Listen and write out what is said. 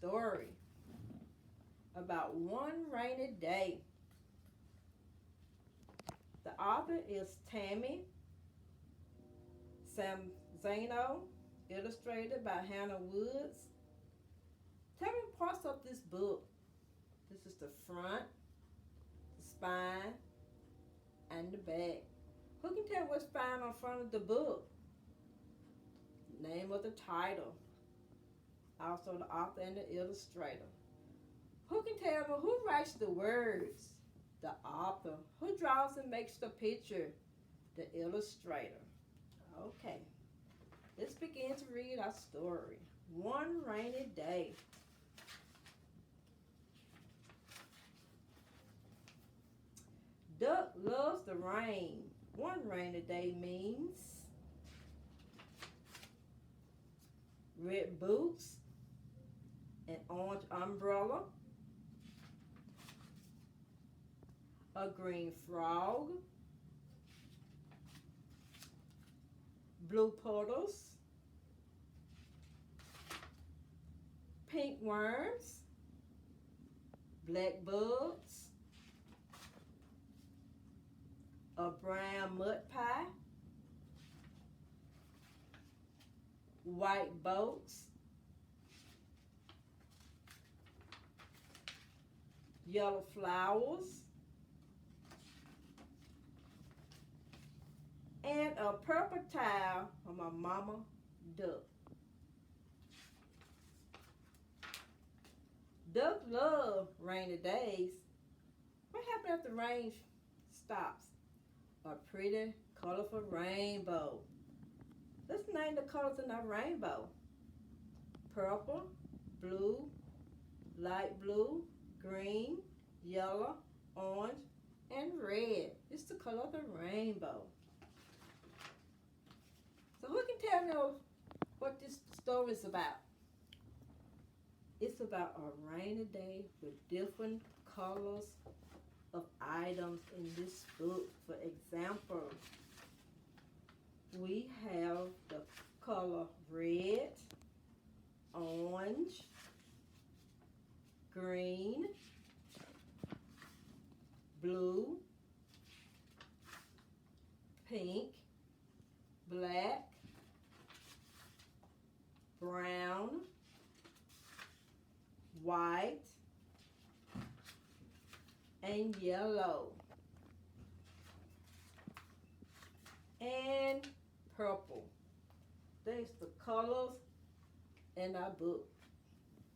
story about one rainy day. The author is Tammi, Salzano, illustrated by Hannah Woods. Tell me parts of this book. This is the front, the spine, and the back. Who can tell what's found on front of the book? Name of the title. Also the author and the illustrator. Who can tell me who writes the words? The author. Who draws and makes the picture? The illustrator. Okay. Let's begin to read our story. One rainy day. Duck loves the rain. One rainy day means red boots, an orange umbrella, a green frog, blue puddles, pink worms, black bugs, a brown mud pie, white boats, yellow flowers, and a purple towel for my mama duck. Duck love rainy days. What happens if the rain stops? A pretty, colorful rainbow. Let's name the colors in our rainbow. Purple, blue, light blue, green, yellow, orange, and red. It's the color of the rainbow. So who can tell me what this story is about? It's about a rainy day with different colors of items in this book. For example, we have the color red, orange, green, blue, pink, black, brown, white, and yellow, and purple. There's the colors in our book.